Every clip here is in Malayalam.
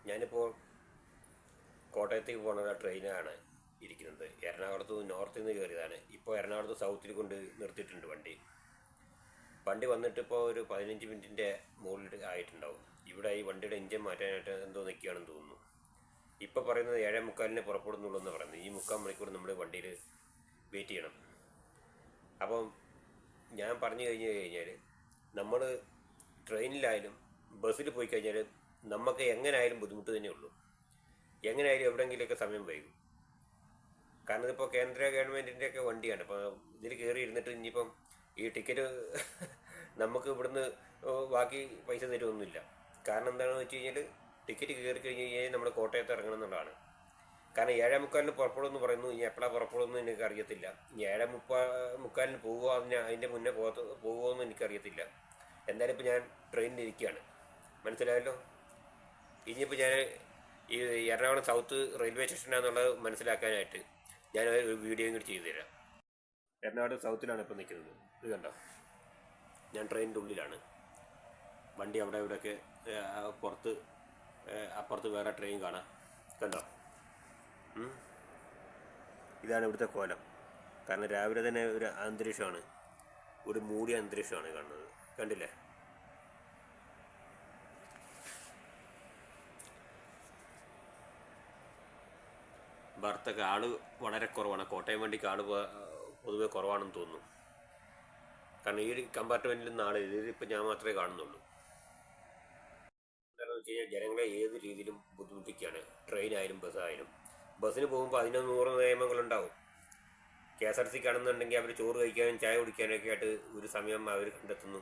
ഞാനിപ്പോൾ കോട്ടയത്തേക്ക് പോകുന്ന ട്രെയിനാണ് ഇരിക്കുന്നത്. എറണാകുളത്ത് നോർത്തിൽ നിന്ന് കയറിയതാണ്. ഇപ്പോൾ എറണാകുളത്ത് സൗത്തിൽ കൊണ്ട് നിർത്തിയിട്ടുണ്ട് വണ്ടി വന്നിട്ട് ഇപ്പോൾ ഒരു 15 മിനിറ്റിൻ്റെ മുകളിൽ ആയിട്ടുണ്ടാവും. ഇവിടെ ഈ വണ്ടിയുടെ എഞ്ചിൻ മാറ്റാനായിട്ട് എന്തോ നിൽക്കുകയാണെന്ന് തോന്നുന്നു. ഇപ്പോൾ പറയുന്നത് 7:45 പുറപ്പെടുന്നുള്ളൂ എന്ന് പറയുന്നത്. ഈ 3/4 മണിക്കൂർ നമ്മൾ വണ്ടിയിൽ വെയിറ്റ് ചെയ്യണം. അപ്പം ഞാൻ പറഞ്ഞു കഴിഞ്ഞാൽ നമ്മൾ ട്രെയിനിലായാലും ബസ്സിൽ പോയി കഴിഞ്ഞാൽ നമുക്ക് എങ്ങനെയായാലും ബുദ്ധിമുട്ട് തന്നെയുള്ളൂ. എങ്ങനെയായാലും എവിടെയെങ്കിലുമൊക്കെ സമയം വൈകും. കാരണം ഇതിപ്പോൾ കേന്ദ്ര ഗവൺമെൻറ്റിൻ്റെയൊക്കെ വണ്ടിയാണ്. അപ്പോൾ ഇതിൽ കയറി ഇരുന്നിട്ട് ഇനിയിപ്പം ഈ ടിക്കറ്റ് നമുക്ക് ഇവിടുന്ന് ബാക്കി പൈസ തരുമൊന്നുമില്ല. കാരണം എന്താണെന്ന് വെച്ച് കഴിഞ്ഞാൽ ടിക്കറ്റ് കയറി കഴിഞ്ഞ് കഴിഞ്ഞാൽ നമ്മൾ കോട്ടയത്ത് ഇറങ്ങണം എന്നുള്ളതാണ്. കാരണം 7:45 പുറപ്പെടുമെന്ന് പറയുന്നു. ഇനി എപ്പോഴാണ് പുറപ്പെടുമെന്ന് എനിക്ക് അറിയത്തില്ല. ഇനി 7:45 പോകുമോ, അതിൻ്റെ മുന്നേ പോകുമോ എന്ന് എനിക്കറിയത്തില്ല. എന്തായാലും ഇപ്പോൾ ഞാൻ ട്രെയിനിലിരിക്കുകയാണ്. മനസ്സിലായല്ലോ. ഇനിയിപ്പോൾ ഞാൻ ഈ എറണാകുളം സൗത്ത് റെയിൽവേ സ്റ്റേഷനാണെന്നുള്ളത് മനസ്സിലാക്കാനായിട്ട് ഞാൻ ഒരു വീഡിയോയും കൂടി ചെയ്തു തരാം. എറണാകുളം സൗത്തിലാണ് ഇപ്പോൾ നിൽക്കുന്നത്. ഇത് കണ്ടോ, ഞാൻ ട്രെയിനിൻ്റെ ഉള്ളിലാണ്. വണ്ടി അവിടെ ഇവിടെയൊക്കെ അപ്പുറത്ത് വേറെ ട്രെയിൻ കാണാം. കണ്ടോ, ഇതാണ് ഇവിടുത്തെ കോലം. കാരണം രാവിലെ തന്നെ ഒരു അന്തരീക്ഷമാണ്, ഒരു മൂടിയ അന്തരീക്ഷമാണ് കാണുന്നത്. കണ്ടില്ലേ? ഭർത്തൊക്കെ ആള് വളരെ കുറവാണ്. കോട്ടയം വണ്ടിക്ക് ആള് പൊതുവെ കുറവാണെന്ന് തോന്നുന്നു. കാരണം ഈ കമ്പാർട്ട്മെൻറ്റിൽ നിന്ന് ആള് ഇതിപ്പോൾ ഞാൻ മാത്രമേ കാണുന്നുള്ളൂ. എന്താണെന്ന് വെച്ച് കഴിഞ്ഞാൽ ജനങ്ങളെ ഏത് രീതിയിലും ബുദ്ധിമുട്ടിക്കുകയാണ്. ട്രെയിനായാലും ബസ്സായാലും. ബസ്സിന് പോകുമ്പോൾ 100 നിയമങ്ങളുണ്ടാവും. KSRTC കാണുന്നുണ്ടെങ്കിൽ അവർ ചോറ് കഴിക്കാനും ചായ കുടിക്കാനൊക്കെ ആയിട്ട് ഒരു സമയം അവർ കണ്ടെത്തുന്നു.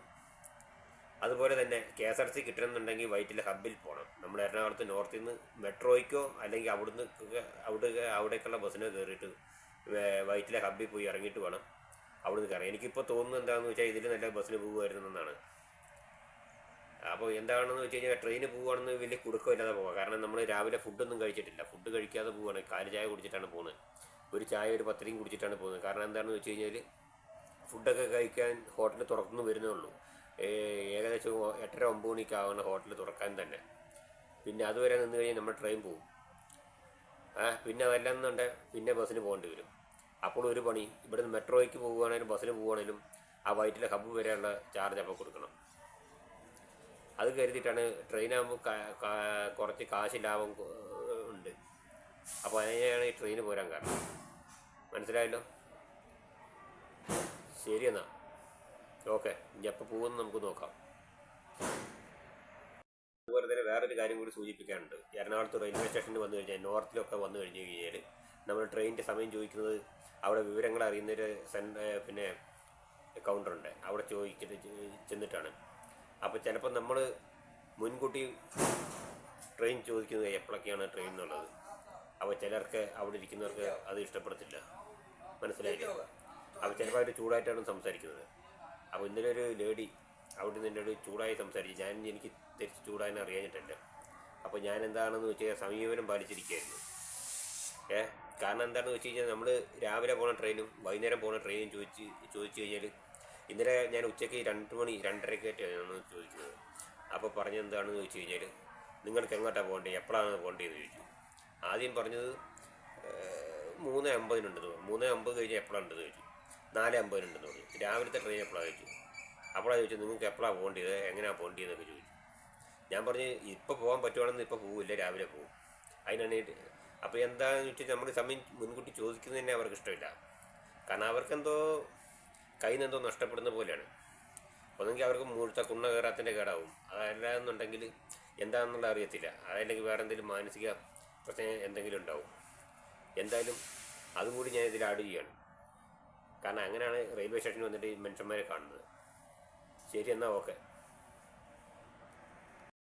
അതുപോലെ തന്നെ KSRTC കിട്ടണമെന്നുണ്ടെങ്കിൽ വൈറ്റിലെ ഹബ്ബിൽ പോകണം. നമ്മൾ എറണാകുളത്ത് നോർത്തിൽ നിന്ന് മെട്രോയ്ക്കോ അല്ലെങ്കിൽ അവിടേക്കുള്ള ബസ്സിനോ കയറിയിട്ട് വൈറ്റിലെ ഹബ്ബിൽ പോയി ഇറങ്ങിയിട്ട് വേണം അവിടുന്ന് കയറാം. എനിക്കിപ്പോൾ തോന്നുന്നത് എന്താണെന്ന് വെച്ചാൽ ഇതിൽ നല്ല ബസ്സിന് പോകുമായിരുന്നു എന്നാണ്. അപ്പോൾ എന്താണെന്ന് വെച്ച് കഴിഞ്ഞാൽ ട്രെയിന് പോകുകയാണെന്ന് വലിയ കുടുക്കമില്ലാതെ പോകാം. കാരണം നമ്മൾ രാവിലെ ഫുഡൊന്നും കഴിച്ചിട്ടില്ല. ഫുഡ് കഴിക്കാതെ പോവുകയാണ്. കാലി ചായ കുടിച്ചിട്ടാണ് പോകുന്നത്. ഒരു ചായ ഒരു പത്തിരിയും കുടിച്ചിട്ടാണ് പോകുന്നത്. കാരണം എന്താണെന്ന് വെച്ച് കഴിഞ്ഞാൽ ഫുഡൊക്കെ കഴിക്കാൻ ഹോട്ടൽ തുറന്നു വരുന്നേ ഉള്ളൂ. ഏകദേശം 8:30-9 മണിക്കാവുന്ന ഹോട്ടൽ തുറക്കാൻ തന്നെ. പിന്നെ അതുവരെ നിന്ന് കഴിഞ്ഞാൽ നമ്മൾ ട്രെയിൻ പോകും. പിന്നെ അതല്ലെന്നുണ്ടെങ്കിൽ പിന്നെ ബസ്സിന് പോകേണ്ടി വരും. അപ്പോൾ ഒരു പണി, ഇവിടുന്ന് മെട്രോയ്ക്ക് പോകുകയാണെങ്കിലും ബസ്സിന് പോകുകയാണെങ്കിലും ആ വൈറ്റിലെ ഹബ്ബ് വരെയുള്ള ചാർജ് അപ്പോൾ കൊടുക്കണം. അത് കരുതിയിട്ടാണ് ട്രെയിനാകുമ്പോൾ കുറച്ച് കാശ് ലാഭം ഉണ്ട്. അപ്പോൾ അതിനെയാണ് ഈ ട്രെയിന് പോരാൻ കാരണം. മനസ്സിലായല്ലോ. ശരി എന്നാൽ ഓക്കെ. ഇനി എപ്പോൾ പോകുമെന്ന് നമുക്ക് നോക്കാം. അതുപോലെ തന്നെ വേറൊരു കാര്യം കൂടി സൂചിപ്പിക്കാനുണ്ട്. എറണാകുളത്ത് റെയിൽവേ സ്റ്റേഷനിൽ വന്നു കഴിഞ്ഞാൽ, നോർത്തിലൊക്കെ വന്നു കഴിഞ്ഞ് കഴിഞ്ഞാൽ നമ്മൾ ട്രെയിനിൻ്റെ സമയം ചോദിക്കുന്നത് അവിടെ വിവരങ്ങൾ അറിയുന്നൊരു പിന്നെ കൗണ്ടറുണ്ട്. അവിടെ ചെന്നിട്ടാണ്. അപ്പോൾ ചിലപ്പോൾ നമ്മൾ മുൻകൂട്ടി ട്രെയിൻ ചോദിക്കുന്നത് എപ്പോഴൊക്കെയാണ് ട്രെയിൻ എന്നുള്ളത്. അപ്പോൾ ചിലർക്ക് അവിടെ ഇരിക്കുന്നവർക്ക് അത് ഇഷ്ടപ്പെടത്തില്ല. മനസ്സിലായില്ല. അപ്പോൾ ചിലപ്പോൾ അവർ ചൂടായിട്ടാണ് സംസാരിക്കുന്നത്. അപ്പോൾ ഇന്നലെ ഒരു ലേഡി അവിടെ നിന്ന് എന്നോട് ചൂടായി സംസാരിച്ചു. എനിക്ക് തിരിച്ച് ചൂടാൻ അറിയാഞ്ഞിട്ടല്ല. അപ്പോൾ ഞാൻ എന്താണെന്ന് വെച്ച് കഴിഞ്ഞാൽ സമീപനം പാലിച്ചിരിക്കുകയായിരുന്നു. കാരണം എന്താണെന്ന് വെച്ച് കഴിഞ്ഞാൽ നമ്മൾ രാവിലെ പോകുന്ന ട്രെയിനും വൈകുന്നേരം പോകുന്ന ട്രെയിനും ചോദിച്ചു കഴിഞ്ഞാൽ, ഇന്നലെ ഞാൻ ഉച്ചയ്ക്ക് 2 മണി 2:30 ചോദിക്കുന്നത്. അപ്പോൾ പറഞ്ഞെന്താണെന്ന് ചോദിച്ചു കഴിഞ്ഞാൽ, നിങ്ങൾക്ക് എങ്ങോട്ടാണ് പോകേണ്ടത്, എപ്പോഴാണ് പോകേണ്ടതെന്ന് ചോദിച്ചു. ആദ്യം പറഞ്ഞത് 3:50 3:50 കഴിഞ്ഞാൽ എപ്പോഴാണെന്ന് ചോദിച്ചു. 4:50 പറഞ്ഞു. രാവിലത്തെ ട്രെയിൻ എപ്പോഴാണ് ചോദിച്ചു. അപ്പോഴാണ് ചോദിച്ചത് നിങ്ങൾക്ക് എപ്പോഴാണ് പോകേണ്ടത്, എങ്ങനെയാണ് പോകേണ്ടതെന്നൊക്കെ ചോദിച്ചു. ഞാൻ പറഞ്ഞ് ഇപ്പോൾ പോകാൻ പറ്റുവാണെന്ന് ഇപ്പോൾ പോവില്ല, രാവിലെ പോകും. അതിനാണ്. അപ്പോൾ എന്താണെന്ന് വെച്ചാൽ നമ്മൾ സമയം മുൻകൂട്ടി ചോദിക്കുന്നത് തന്നെ അവർക്ക് ഇഷ്ടമില്ല. കാരണം അവർക്കെന്തോ കയ്യിൽ നിന്നെന്തോ നഷ്ടപ്പെടുന്ന പോലെയാണ്. ഒന്നെങ്കിൽ അവർക്ക് മുഴുത്ത കുണ്ണ കയറാത്തിൻ്റെ കേടാവും. അതല്ലാന്നുണ്ടെങ്കിൽ എന്താണെന്നുള്ള അറിയത്തില്ല. അതല്ലെങ്കിൽ വേറെ എന്തെങ്കിലും മാനസിക പ്രശ്നം എന്തെങ്കിലും ഉണ്ടാവും. എന്തായാലും അതും കൂടി ഞാൻ ഇതിൽ ആഡ് ചെയ്യുകയാണ്. കാരണം അങ്ങനെയാണ് റെയിൽവേ സ്റ്റേഷനിൽ വന്നിട്ട് ഈ മനുഷ്യന്മാരെ കാണുന്നത്. ശരി എന്നാൽ ഓക്കെ.